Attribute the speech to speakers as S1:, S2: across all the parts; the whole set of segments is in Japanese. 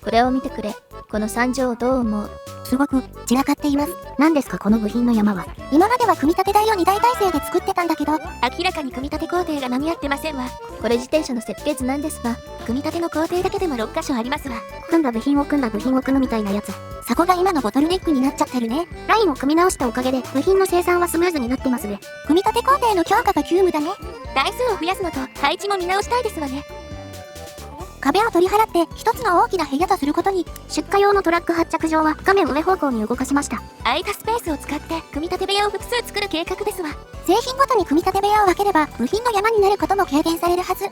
S1: これを見てくれ。この惨状をどう思う？
S2: すごく散らかっています。何ですかこの部品の山は。今までは組み立て台を2台体制で作ってたんだけど、
S3: 明らかに組み立て工程が間に合ってませんわ。
S1: これ自転車の設計図なんですが、
S3: 組み立ての工程だけでも6箇所ありますわ。
S2: 組んだ部品を組むみたいなやつ。そこが今のボトルネックになっちゃってるね。ラインを組み直したおかげで部品の生産はスムーズになってますね。組み立て工程の強化が急務だね。
S3: 台数を増やすのと配置も見直したいですわね。
S2: 壁を取り払って一つの大きな部屋とすることに、出荷用のトラック発着場は画面上方向に動かしました。
S3: 空いたスペースを使って組み立て部屋を複数作る計画ですわ。
S2: 製品ごとに組み立て部屋を分ければ部品の山になることも軽減されるはず。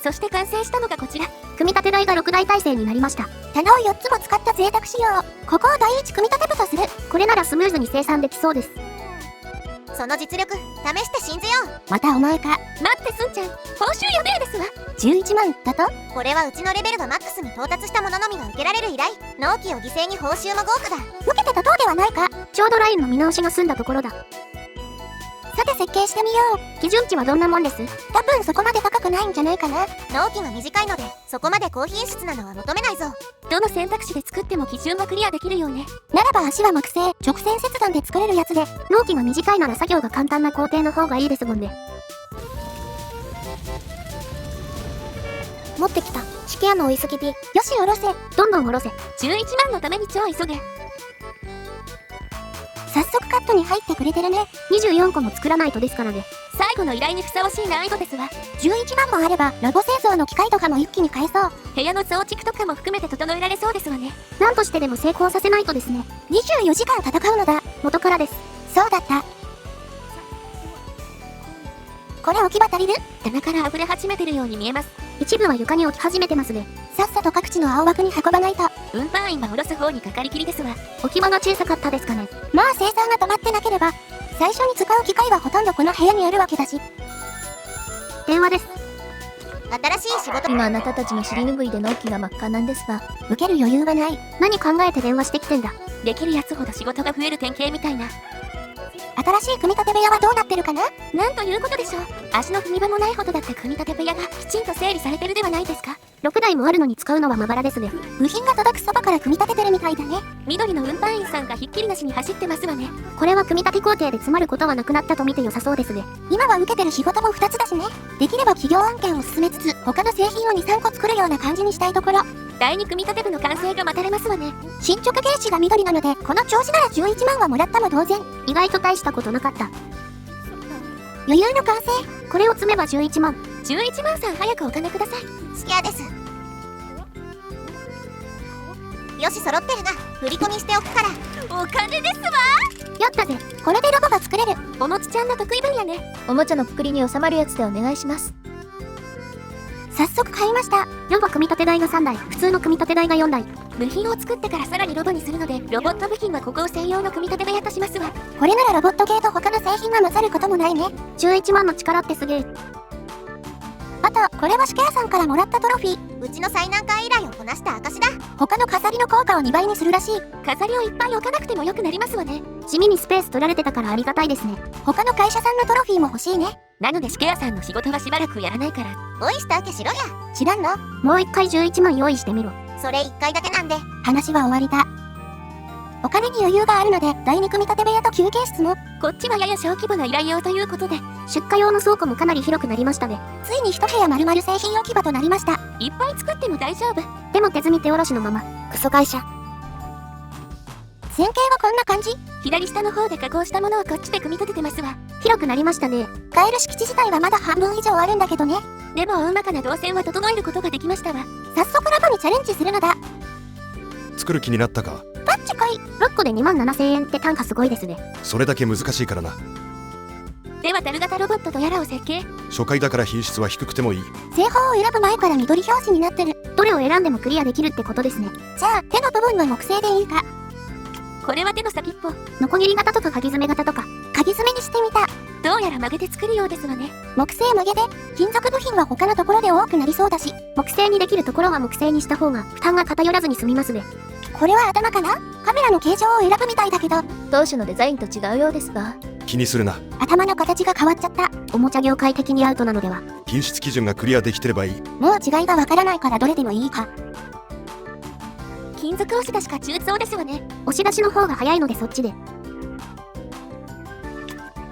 S3: そして完成したのがこちら。
S2: 組み立て台が6台体制になりました。棚を4つも使った贅沢仕様。ここを第一組み立て部とする。これならスムーズに生産できそうです。
S4: その実力、試して信じよ
S2: またお前か。
S3: 待ってすんちゃん、報酬やべえですわ。
S2: 11万だと？
S4: う。これはうちのレベルがマックスに到達した者のみが受けられる依頼。納期を犠牲に報酬も豪華だ。
S2: 受けてたとうではないか。ちょうどラインの見直しが済んだところだ。さて設計してみよう。基準値はどんなもんです？多分そこまで高くないんじゃないかな。
S4: 納期が短いので、そこまで高品質なのは求めないぞ。
S3: どの選択肢で作っても基準はクリアできるようね。
S2: ならば足は木製、直線切断で作れるやつで、納期が短いなら作業が簡単な工程の方がいいですもんね。持ってきた。シケアの追いすぎで。よし、おろせ。どんどんおろせ。
S3: 11万のために超急げ。
S2: 早速カットに入ってくれてるね。24個も作らないとですからね。
S3: 最後の依頼にふさわしい難易度ですわ。
S2: 11万もあれば、ラボ製造の機械とかも一気に買えそう。
S3: 部屋の増築とかも含めて整えられそうですわね。
S2: なんとしてでも成功させないとですね。24時間戦うのだ。元からです。そうだった。これ置き場足りる？
S3: 棚から溢れ始めてるように見えます。
S2: 一部は床に置き始めてますね。さっさと各地の青枠に運ばないと。
S3: 運搬員は下ろす方にかかりきりですわ。
S2: 置き場が小さかったですかね。まあ生産が止まってなければ、最初に使う機械はほとんどこの部屋にあるわけだし。電話です。
S4: 新しい仕事。
S1: 今あなたたちの尻拭いで納期が真っ赤なんですが、
S2: 受ける余裕がない。何考えて電話してきてんだ。
S3: できるやつほど仕事が増える典型みたいな。
S2: 新しい組み立て部屋はどうなってるかな？
S3: なんということでしょう。足の踏み場もないほどだって組み立て部屋がきちんと整理されてるではないですか。
S2: 6台もあるのに使うのはまばらですね。部品が届くそばから組み立ててるみたいだね。
S3: 緑の運搬員さんがひっきりなしに走ってますわね。
S2: これは組み立て工程で詰まることはなくなったと見て良さそうですね。今は受けてる仕事も2つだしね。できれば企業案件を進めつつ、他の製品を2、3個作るような感じにしたいところ。
S3: 第2組み立て部の完成が待たれますわね。
S2: 進捗ゲージが緑なので、この調子なら11万はもらったも同然。意外と大したことなかった。余裕の完成。これを積めば11万。
S3: 11万さん早くお金ください。
S4: スキャーです。よし、揃ってるな。振り込みしておくから。
S3: お金ですわ。
S2: やったぜ。これでロボが作れる。
S3: おもちちゃんの得意分野ね。
S1: おもちゃのくくりに収まるやつでお願いします。
S2: 早速買いました。ロボ組み立て台が3台、普通の組み立て台が4台。
S3: 部品を作ってからさらにロボにするので、ロボット部品はここを専用の組み立て部屋としますわ。
S2: これならロボット系と他の製品が混ざることもないね。11万の力ってすげえ。あと、これはシケアさんからもらったトロフィー。
S4: うちの最難関依頼をこなした証だ。
S2: 他の飾りの効果を2倍にするらしい。
S3: 飾りをいっぱい置かなくても良くなりますわね。
S2: 地味にスペース取られてたからありがたいですね。他の会社さんのトロフィーも欲しいね。
S3: なのでシケアさんの仕事はしばらくやらないから。
S4: おいしたわけしろや。
S2: 知らんの？もう一回11万用意してみろ。
S4: それ1回だけなんで。
S2: 話は終わりだ。お金に余裕があるので、第2組み立て部屋と休憩室も。
S3: こっちはやや小規模な依頼用ということで、
S2: 出荷用の倉庫もかなり広くなりましたね。ついに一部屋丸々製品置き場となりました。
S3: いっぱい作っても大丈夫。
S2: でも手積み手下ろしのまま。クソ会社。線形はこんな感じ？
S3: 左下の方で加工したものをこっちで組み立ててますわ。
S2: 広くなりましたね。買える敷地自体はまだ半分以上あるんだけどね。
S3: でも大まかな動線は整えることができましたわ。
S2: 早速ラボにチャレンジするのだ。
S5: 作る気になったか？
S2: パッチ来い。6個で2万7000円って単価すごいですね。
S5: それだけ難しいからな。
S3: ではタル型ロボットとやらを設計。
S5: 初回だから品質は低くてもいい。
S2: 製法を選ぶ前から緑表示になってる。どれを選んでもクリアできるってことですね。じゃあ手の部分は木製でいいか。
S3: これは手の先っぽ。
S2: ノコギリ型とか鍵爪型とか。鍵爪にしてみた。
S3: どうやら曲げて作るようですわね。
S2: 木製曲げで、金属部品は他のところで多くなりそうだし、木製にできるところは木製にした方が負担が偏らずに済みますね。これは頭かな？カメラの形状を選ぶみたいだけど、
S1: 当初のデザインと違うようですが、
S5: 気にするな。
S2: 頭の形が変わっちゃった。おもちゃ業界的にアウトなのでは。
S5: 品質基準がクリアできてればいい。
S2: もう違いがわからないからどれでもいいか。
S3: 金属押し出しか中装ですわね。
S2: 押し出しの方が早いのでそっちで。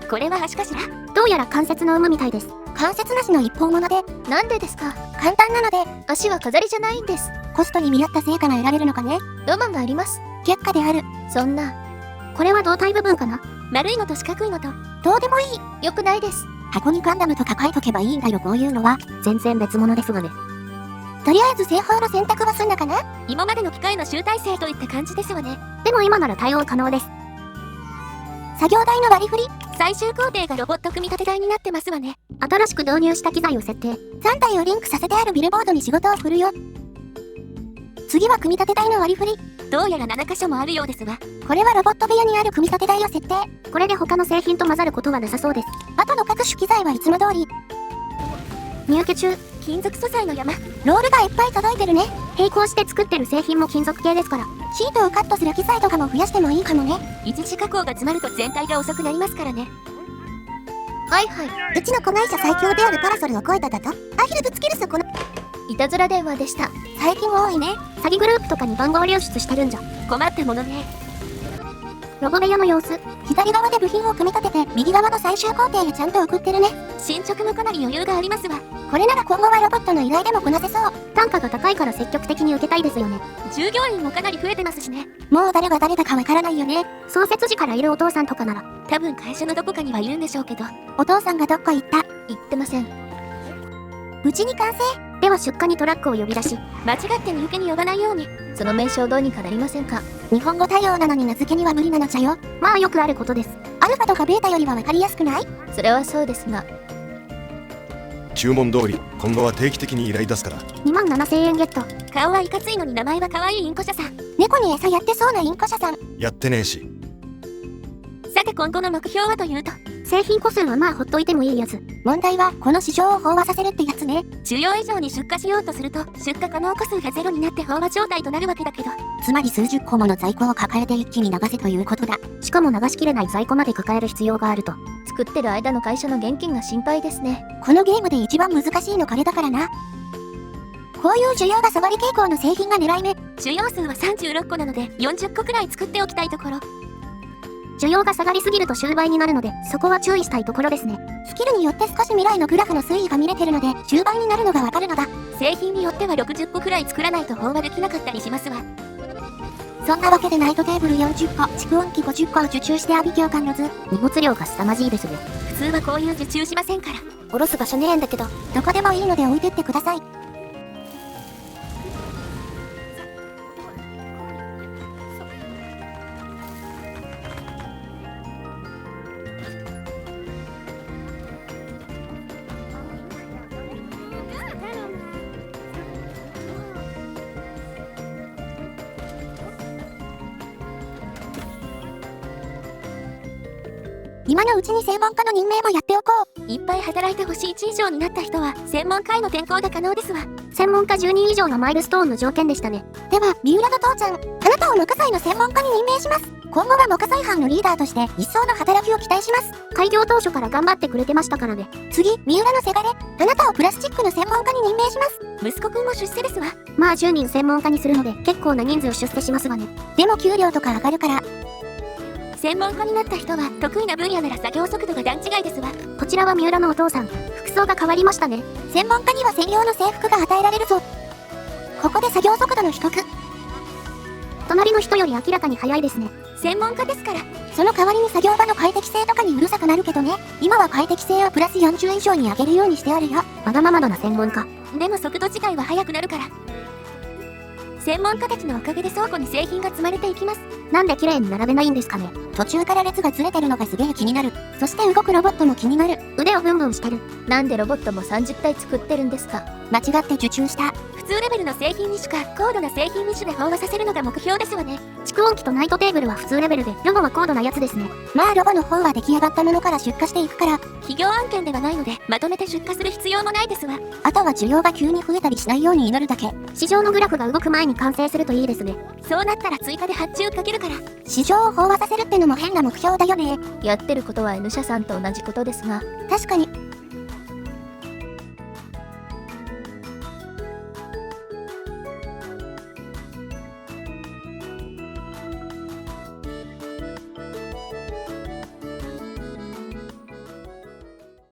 S3: これは足かしら？
S2: どうやら関節の有無みたいです。関節なしの一方物で、
S1: なんでですか？
S2: 簡単なので、
S1: 足は飾りじゃないんです。
S2: コストに見合った成果が得られるのかね。
S1: ロマンがあります。
S2: 却下である。
S1: そんな、
S2: これは胴体部分かな？
S3: 丸いのと四角いのと。
S2: どうでもいい。
S1: 良くないです。
S2: 箱にガンダムとか書いとけばいいんだよ、こういうのは。全然別物ですがね。とりあえず製法の選択は済んだかな？
S3: 今までの機械の集大成といった感じですわね。
S2: でも今なら対応可能です。作業台の割り振り。
S3: 最終工程がロボット組み立て台になってますわね。
S2: 新しく導入した機材を設定。3体をリンクさせてあるビルボードに仕事を振るよ。次は組み立て台の割り振り。
S3: どうやら7箇所もあるようですわ。
S2: これはロボット部屋にある組み立て台を設定。これで他の製品と混ざることはなさそうです。あとの各種機材はいつも通り。入居中。
S3: 金属素材の山。
S2: ロールがいっぱい届いてるね。並行して作ってる製品も金属系ですから。シートをカットする機材とかも増やしてもいいかもね。
S3: 一次加工が詰まると全体が遅くなりますからね。
S1: はいはい。
S4: うちの子会社最強であるパラソルを超えただとアヒルぶつけるすこの
S1: いたずら電話でした。
S2: 最近多いね。詐欺グループとかに番号流出してるんじゃ。
S3: 困ったものね。
S2: ロボ部屋の様子。左側で部品を組み立てて、右側の最終工程へちゃんと送ってるね。
S3: 進捗もかなり余裕がありますわ。
S2: これなら今後はロボットの依頼でもこなせそう。単価が高いから積極的に受けたいですよね。
S3: 従業員もかなり増えてますしね。
S2: もう誰が誰だかわからないよね。創設時からいるお父さんとかなら。
S3: 多分会社のどこかにはいるんでしょうけど。
S2: お父さんがどっか行った。
S1: 言ってません。
S2: うちに完成。では出荷にトラックを呼び出し、
S3: 間違って荷受けに呼ばないように。
S1: その名称どうにかなりませんか？
S2: 日本語対応なのに名付けには無理なのじゃよ。まあよくあることです。アルファとかベータよりはわかりやすくない？
S1: それはそうですが、
S5: 注文通り今後は定期的に依頼出すから。
S2: 27,000円ゲット。
S3: 顔はいかついのに名前は可愛いインコ社さん。
S2: 猫に餌やってそうなインコ社さん。
S5: やってねえし。
S3: さて今後の目標はというと、
S2: 製品個数はまあほっといてもいいやつ。問題はこの市場を飽和させるってやつね。
S3: 需要以上に出荷しようとすると出荷可能個数がゼロになって飽和状態となるわけだけど、
S2: つまり数十個もの在庫を抱えて一気に流せということだ。しかも流しきれない在庫まで抱える必要があると。
S1: 作ってる間の会社の現金が心配ですね。
S2: このゲームで一番難しいのこれだからな。こういう需要が下がり傾向の製品が狙い目。
S3: 需要数は36個なので40個くらい作っておきたいところ。
S2: 需要が下がりすぎると終売になるので、そこは注意したいところですね。スキルによって少し未来のグラフの推移が見れてるので、終売になるのがわかるのだ。
S3: 製品によっては60個くらい作らないと飽和できなかったりしますわ。
S2: そんなわけでナイトテーブル40個、蓄音機50個を受注して阿鼻教官の図。荷物量が凄まじいですね。
S3: 普通はこういう受注しませんから。
S2: おろす場所ねえんだけど、どこでもいいので置いてってください。今のうちに専門家の任命もやっておこう。
S3: いっぱい働いて星1以上になった人は専門家への転校が可能ですわ。
S2: 専門家10人以上がマイルストーンの条件でしたね。では、三浦の父ちゃん、あなたを木材の専門家に任命します。今後は木材班のリーダーとして一層の働きを期待します。開業当初から頑張ってくれてましたからね。次、三浦のせがれ、あなたをプラスチックの専門家に任命します。
S3: 息子くんも出世ですわ。
S2: まあ10人専門家にするので結構な人数出世しますわね。でも給料とか上がるから。
S3: 専門家になった人は得意な分野なら作業速度が段違いですわ。
S2: こちらは三浦のお父さん。服装が変わりましたね。専門家には専用の制服が与えられるぞ。ここで作業速度の比較。隣の人より明らかに早いですね。
S3: 専門家ですから。
S2: その代わりに作業場の快適性とかにうるさくなるけどね。今は快適性をプラス40以上に上げるようにしてあるよ。わがままな専門家。
S3: でも速度自体は速くなるから。専門家たちのおかげで倉庫に製品が積まれていきます。
S2: なんで綺麗に並べないんですかね。途中から列がずれてるのがすげえ気になる。そして動くロボットも気になる。腕をブンブンしてる。
S1: なんでロボットも30体作ってるんですか？
S2: 間違って受注した。
S3: 普通レベルの製品にしか高度な製品2種で飽和させるのが目標ですわね。
S2: 蓄音機とナイトテーブルは普通レベルで、ロボは高度なやつですね。まあロボの方は出来上がったものから出荷していくから、
S3: 企業案件ではないのでまとめて出荷する必要もないですわ。
S2: あとは需要が急に増えたりしないように祈るだけ。市場のグラフが動く前に完成するといいですね。
S3: そうなったら追加で発注かけるから。
S2: 市場を飽和させるってのも変な目標だよね。
S1: やってることは N 社さんと同じことですが、
S2: 確かに